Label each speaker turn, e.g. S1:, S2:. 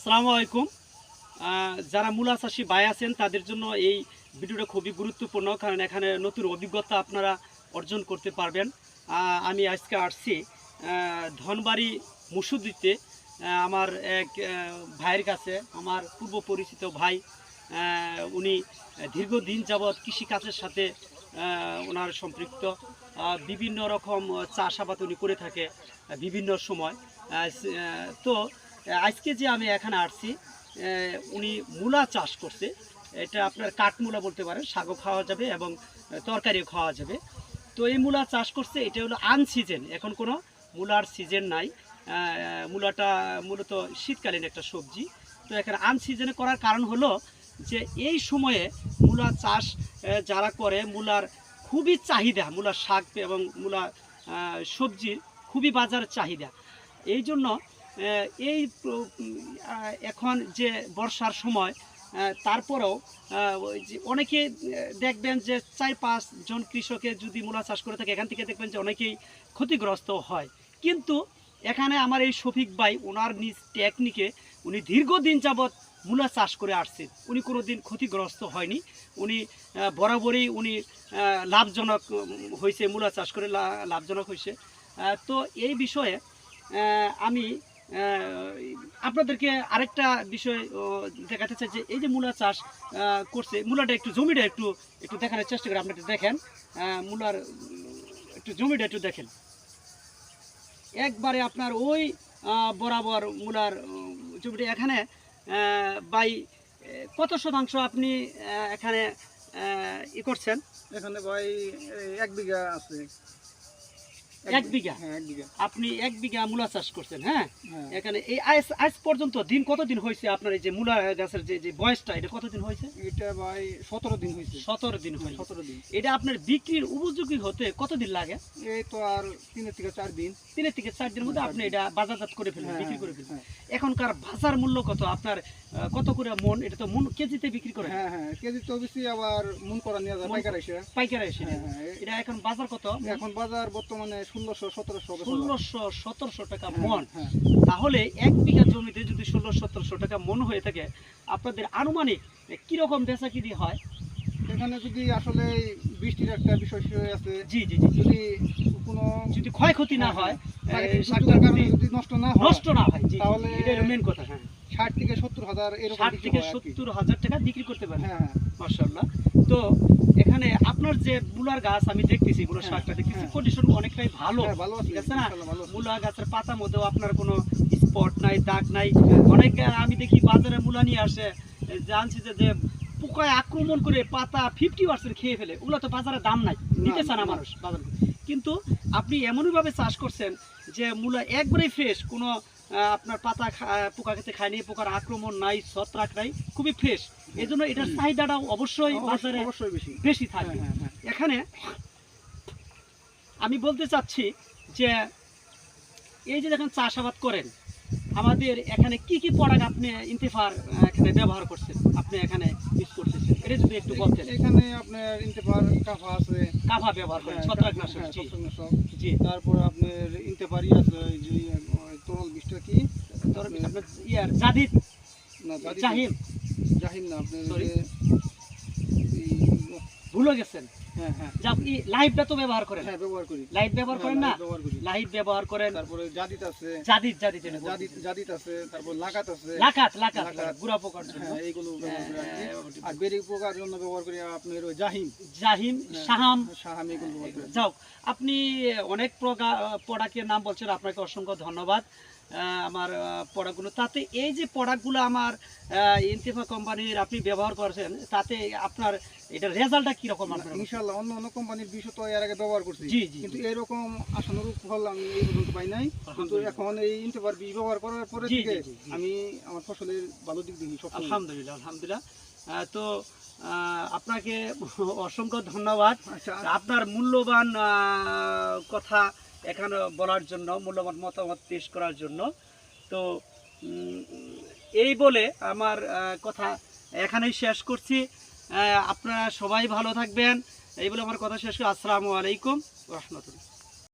S1: আসসালামু আলাইকুম। যারা মূলা চাষী ভাই আছেন তাদের জন্য এই ভিডিওটা খুবই গুরুত্বপূর্ণ, কারণ এখানে নতুন অভিজ্ঞতা আপনারা অর্জন করতে পারবেন। আমি আজকে আসছি ধনবাড়ি মুসুদিতে আমার এক ভাইয়ের কাছে, আমার পূর্ব পরিচিত ভাই। উনি দীর্ঘদিন যাবৎ কৃষিকাজের সাথে ওনার সম্পৃক্ত। বিভিন্ন রকম চাষাবাদ উনি করে থাকে বিভিন্ন সময়। তো আজকে যে আমি এখানে আসছি, উনি মূলা চাষ করছে। এটা আপনার কাঠমূলা বলতে পারেন, শাকও খাওয়া যাবে এবং তরকারিও খাওয়া যাবে। তো এই মূলা চাষ করছে, এটা হলো আনসিজন, এখন কোনো মূলার সিজন নাই। মূলাটা মূলত শীতকালীন একটা সবজি। তো এখানে আনসিজনে করার কারণ হলো যে এই সময়ে মূলা চাষ যারা করে, মূলার খুবই চাহিদা, মূলার শাক এবং মূলা সবজির খুবই বাজার চাহিদা। এই জন্য এই এখন যে বর্ষার সময়, তারপরেও অনেকে দেখবেন যে 4-5 জন কৃষকে যদি মূলা চাষ করে থাকে, এখান থেকে দেখবেন যে অনেকেই ক্ষতিগ্রস্ত হয়। কিন্তু এখানে আমার এই শফিক ভাই, ওনার নিজ টেকনিকে উনি দীর্ঘদিন যাবৎ মূলা চাষ করে আসছেন। উনি কোনো দিন ক্ষতিগ্রস্ত হয়নি। উনি বরাবরই উনি লাভজনক হয়েছে, মূলা চাষ করে লাভজনক হয়েছে। তো এই বিষয়ে আমি আপনাদেরকে আরেকটা বিষয় দেখাতে চাই, যে এই যে মূলা চাষ করছে, মূলাটা একটু জমিটা একটু একটু দেখানোর চেষ্টা করে আপনারা দেখেন। মূলার একটু জমিটা একটু দেখেন, একবারে আপনার ওই বরাবর মূলার জমিটা। এখানে বাই কত শতাংশ আপনি এখানে করছেন?
S2: এখানে ভাই 1 বিঘা আছে।
S1: 1 বিঘা?
S2: হ্যাঁ, 1 বিঘা।
S1: আপনি 1 বিঘা মূলা চাষ করছেন। হ্যাঁ, এখানে এই আজ পর্যন্ত দিন কতদিন হয়েছে আপনার এই যে মূলা গাছের যে বয়সটা, এটা কতদিন হয়েছে?
S2: এটা ভাই 17 দিন হয়েছে।
S1: 17 দিন হয়েছে।
S2: 17 দিন।
S1: এটা আপনার বিক্রির উপযোগী হতে কতদিন লাগে?
S2: এই তো আর 3 থেকে 4 দিন।
S1: 3 থেকে 4 দিনের মধ্যে আপনি এটা বাজারজাত করে ফেলবেন, বিক্রি করে ফেলবেন।
S2: হ্যাঁ।
S1: এখনকার বাজার মূল্য কত আপনার? কত করে মন? এটা তো মন কেজিতে বিক্রি করে?
S2: হ্যাঁ হ্যাঁ, কেজি তো বেশি, আবার মন করা নিয়ে যায় পাইকার এসে।
S1: পাইকার এসে।
S2: হ্যাঁ,
S1: এটা এখন বাজার কত?
S2: এখন বাজার বর্তমানে
S1: 1600-1700 টাকা মন।
S2: হ্যাঁ।
S1: তাহলে 1 বিঘা জমিতে যদি 1600-1700 টাকা মন হয়ে থাকে, আপনাদের আনুমানিক কিরকম বেচা কিনি হয়?
S2: এখানে যদি আসলে বৃষ্টির একটা বিষয় আছে,
S1: জি জি জি,
S2: যদি কোনো
S1: যদি ক্ষয়ক্ষতি না হয়,
S2: শাকটার কারণে যদি নষ্ট না হয়,
S1: জি,
S2: তাহলে
S1: এটা মেন কথা। হ্যাঁ,
S2: 60 থেকে 70 হাজার, এরকম
S1: 60 থেকে 70 হাজার টাকা বিক্রি করতে পারেন।
S2: হ্যাঁ।
S1: মাশাআল্লাহ। তো এখানে আপনার যে মূলার গাছ আমি দেখতেছি, মূলার শাকটা দেখতেছি, কন্ডিশন অনেকটাই ভালো। ঠিক আছে না? মূলা গাছের পাতার মধ্যেও আপনার কোনো স্পট নাই, দাগ নাই। অনেক আমি দেখি বাজারে মূলা নিয়ে আসে, জানছি যে পোকায় আক্রমণ করে পাতা 50% খেয়ে ফেলে। ওগুলো তো বাজারে দাম নাই, নিতে চান না মানুষ বাজারে। কিন্তু আপনি এমনইভাবে চাষ করছেন যে মূলা একবারেই ফ্রেশ, কোনো আপনার পাতা পোকা খেতে খায়নি, পোকার আক্রমণ নাই, ছত্রাক নাই, খুবই ফ্রেশ। এই জন্য এটার চাহিদাটাও অবশ্যই বাজারে বেশি থাকবে। এখানে আমি বলতে চাচ্ছি যে এই যে যখন চাষাবাদ করেন, আমাদের এখানে কি কি প্রোডাক্ট আপনি ইন্তেফার এখানে ব্যবহার করছেন, আপনি এখানে ইউজ করতেছেন, এটা যদি একটু বলতেন।
S2: এখানে আপনার ইন্তেফার কাফা আছে,
S1: কাফা ব্যবহার করেন, ছত্রাকনাশক।
S2: জি। তারপর আপনার ইন্তেফারই আছে, যে তরল বিষটা কি,
S1: আপনার ইয়ার জাদিদ
S2: না জাহিম না, আপনার
S1: ভুলে গেছেন।
S2: হ্যাঁ হ্যাঁ,
S1: লাইভটা তো ব্যবহার করেন?
S2: হ্যাঁ, ব্যবহার করি।
S1: লাইভ ব্যবহার করেন না? লাইভ ব্যবহার করেন।
S2: তারপরে জাদিদ আছে, জাদিদ আছে, তারপর লাকাত আছে,
S1: লাকাত গুড়া পোকার জন্য।
S2: হ্যাঁ, এইগুলো ব্যবহার করি। আর বেরি পোকার জন্য ব্যবহার করি আপনার ওই জাহিম,
S1: শাহাম
S2: এগুলো ব্যবহার করি।
S1: যাও, আপনি অনেক প্রোডাক্টের নাম বলছেন, আপনাকে অসংখ্য ধন্যবাদ। আমার প্রোডাক্টগুলো, তাতে এই যে প্রোডাক্টগুলো আমার ইন্তেফা কোম্পানির আপনি ব্যবহার করছেন, তাতে আপনার এটার রেজাল্টটা কিরকম?
S2: ইনশাআল্লাহ অন্য কোম্পানির বিষয় তো এর আগে ব্যবহার করছি, কিন্তু এরকম আশানুরূপ ফল আমি এই পর্যন্ত পাই নাই। কিন্তু এখন এই ইন্তেফার বীজ ব্যবহার করার পরে থেকে আমি আমার ফসলের ভালো দিক দেখি।
S1: আলহামদুলিল্লাহ। তো আপনাকে অসংখ্য ধন্যবাদ আপনার মূল্যবান কথা এখানে বলার জন্য, মূল্যবান মতামত পেশ করার জন্য। তো এই বলে আমার কথা এখানেই শেষ করছি। আপনারা সবাই ভালো থাকবেন, এই বলে আমার কথা শেষ করি। আসসালামু আলাইকুম ওয়া রাহমাতুল্লাহ।